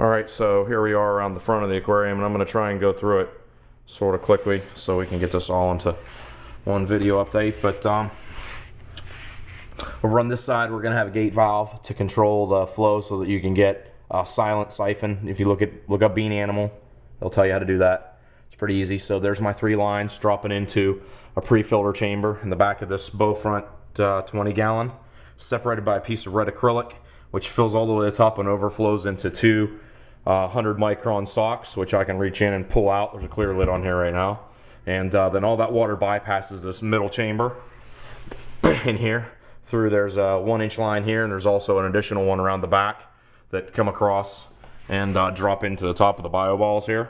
Alright, so here we are around the front of the aquarium, and I'm going to try and go through it sort of quickly so we can get this all into one video update. But over on this side, we're going to have a gate valve to control the flow so that you can get a silent siphon. If you look up bean animal, they'll tell you how to do that. It's pretty easy. So there's my 3 lines dropping into a pre-filter chamber in the back of this bow front 20 gallon, separated by a piece of red acrylic, which fills all the way to the top and overflows into 2 100 micron socks, which I can reach in and pull out. There's a clear lid on here right now. And then all that water bypasses this middle chamber in here through. There's a 1-inch line here, and there's also an additional one around the back that come across and drop into the top of the bio balls here.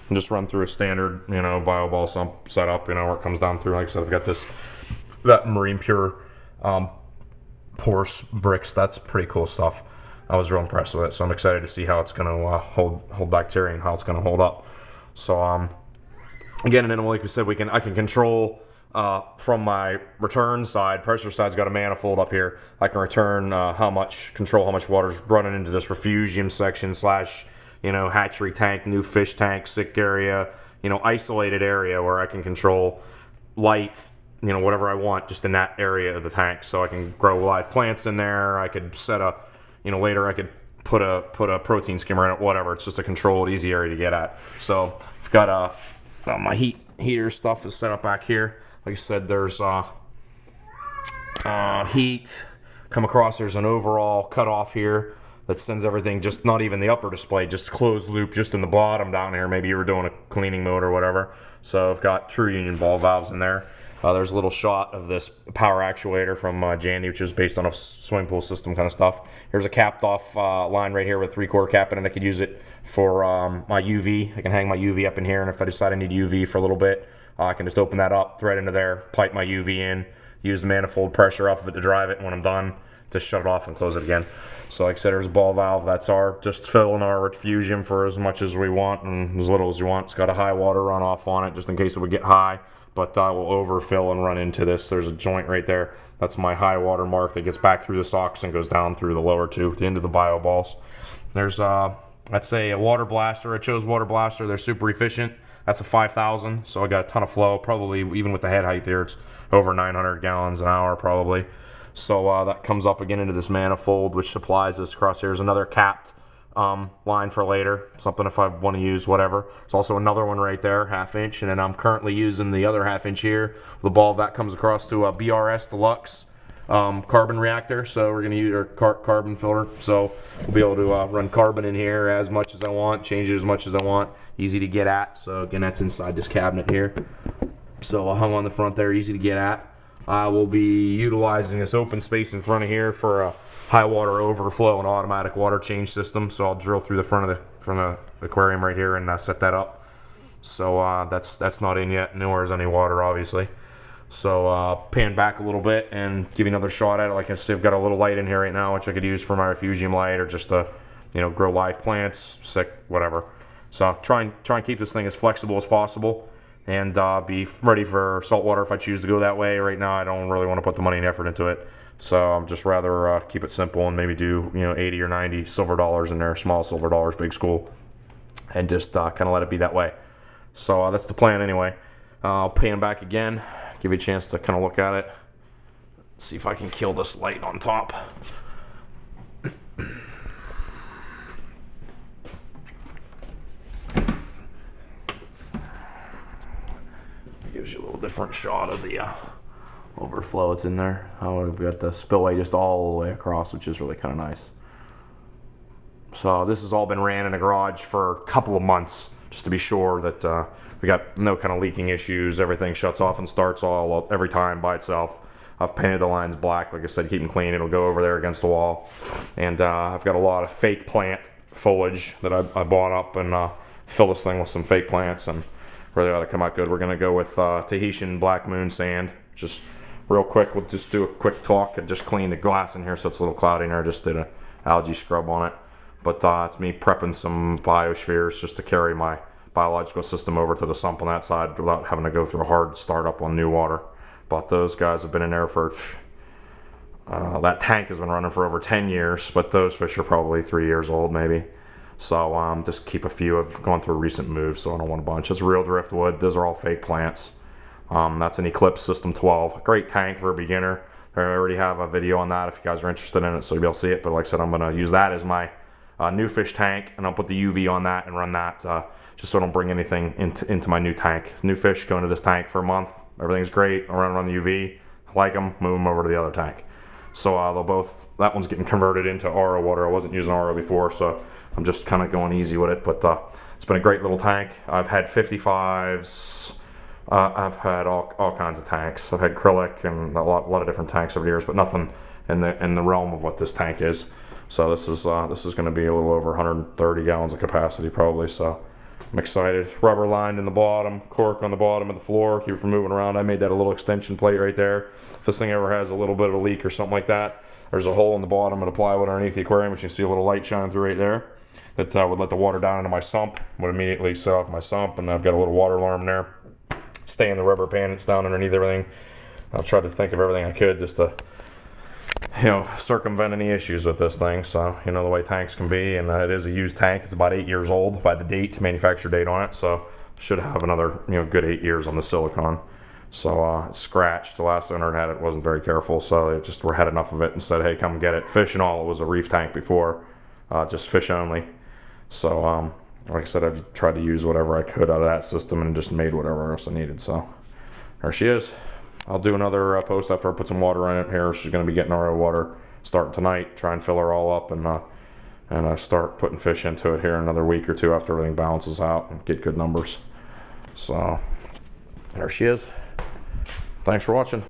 And just run through a standard, bio ball sump setup, where it comes down through. Like I said, I've got that Marine Pure porous bricks. That's pretty cool stuff. I was real impressed with it, so I'm excited to see how it's going to hold bacteria and how it's going to hold up. So again, and then like we said, I can control from my return side. Pressure side's got a manifold up here. I can control how much water's running into this refugium section / hatchery tank, new fish tank, sick area, isolated area where I can control light, whatever I want just in that area of the tank. So I can grow live plants in there. I could set a later I could put a protein skimmer in it, whatever. It's just a controlled, easy area to get at. So I've got my heater stuff is set up back here. Like I said, there's heat come across. There's an overall cutoff here that sends everything, just not even the upper display, just closed loop just in the bottom down here. Maybe you were doing a cleaning mode or whatever. So I've got true union ball valves in there. There's a little shot of this power actuator from Jandy, which is based on a swimming pool system kind of stuff. Here's a capped off line right here with 3/4 cap in it. I could use it for my UV. I can hang my UV up in here, and if I decide I need UV for a little bit, I can just open that up, thread into there, pipe my UV in, use the manifold pressure off of it to drive it, and when I'm done, just shut it off and close it again. So like I said, there's a ball valve. That's just filling our refugium for as much as we want and as little as we want. It's got a high water runoff on it just in case it would get high, but will overfill and run into this. There's a joint right there. That's my high water mark that gets back through the socks and goes down through the lower 2 to into the bio balls. There's that's a water blaster. I chose water blaster. They're super efficient. That's a 5,000, so I got a ton of flow. Probably even with the head height there, it's over 900 gallons an hour probably. So that comes up again into this manifold, which supplies this across here. There's another capped line for later, something if I want to use, whatever. There's also another one right there, 1/2 inch, and then I'm currently using the other 1/2 inch here. The ball that comes across to a BRS Deluxe carbon reactor. So we're going to use our carbon filter. So we'll be able to run carbon in here as much as I want, change it as much as I want. Easy to get at. So again, that's inside this cabinet here. So hung on the front there, easy to get at. I will be utilizing this open space in front of here for a high water overflow and automatic water change system. So I'll drill through the front of the aquarium right here and set that up. So that's not in yet, nor is any water obviously. So pan back a little bit and give you another shot at it. Like I said, I've got a little light in here right now, which I could use for my refugium light or just to grow live plants, sick, whatever. So try and keep this thing as flexible as possible. And be ready for saltwater if I choose to go that way. Right now, I don't really want to put the money and effort into it, so I'm just rather keep it simple and maybe do 80 or 90 silver dollars in there, small silver dollars, big school, and just kind of let it be that way. So that's the plan anyway. I'll pan back again, give you a chance to kind of look at it, see if I can kill this light on top. Gives you a little different shot of the overflow that's in there. We've got the spillway just all the way across, which is really kind of nice. So this has all been ran in the garage for a couple of months just to be sure that we got no kind of leaking issues. Everything shuts off and starts every time by itself. I've painted the lines black, like I said, keep them clean. It'll go over there against the wall. And I've got a lot of fake plant foliage that I bought up and fill this thing with some fake plants, and really ought to come out good. We're going to go with Tahitian Black Moon Sand. Just real quick, we'll just do a quick talk and just clean the glass in here so it's a little cloudy in there. Just did an algae scrub on it. But it's me prepping some biospheres just to carry my biological system over to the sump on that side without having to go through a hard startup on new water. But those guys have been in there for, that tank has been running for over 10 years, but those fish are probably 3 years old maybe. So just keep a few. I've gone through a recent move, so I don't want a bunch. It's real driftwood. Those are all fake plants. That's an Eclipse System 12. Great tank for a beginner. I already have a video on that if you guys are interested in it, so you'll be able to see it. But like I said, I'm going to use that as my new fish tank, and I'll put the UV on that and run that just so I don't bring anything into my new tank. New fish go into this tank for a month. Everything's great. I'll run the UV. I like them. Move them over to the other tank. So they'll both. That one's getting converted into RO water. I wasn't using RO before, so I'm just kind of going easy with it. But it's been a great little tank. I've had 55s. I've had all kinds of tanks. I've had acrylic and a lot of different tanks over the years, but nothing in the realm of what this tank is. So this is going to be a little over 130 gallons of capacity probably. So I'm excited. Rubber lined in the bottom, cork on the bottom of the floor, keep it from moving around. I made that a little extension plate right there. If this thing ever has a little bit of a leak or something like that, there's a hole in the bottom of the plywood underneath the aquarium, which you can see a little light shining through right there. That would let the water down into my sump. Would immediately set off my sump, and I've got a little water alarm there. Stay in the rubber pan. It's down underneath everything. I'll try to think of everything I could just to, circumvent any issues with this thing. So, the way tanks can be, and it is a used tank. It's about 8 years old by the manufacture date on it. So, should have another, good 8 years on the silicone. So, it's scratched. The last owner had it wasn't very careful, so they just had enough of it and said, hey, come get it. Fish and all. It was a reef tank before, just fish only. So, like I said, I've tried to use whatever I could out of that system and just made whatever else I needed. So, there she is. I'll do another post after I put some water in it here. She's going to be getting RO water starting tonight. Try and fill her all up and start putting fish into it here in another week or two after everything balances out and get good numbers. So there she is. Thanks for watching.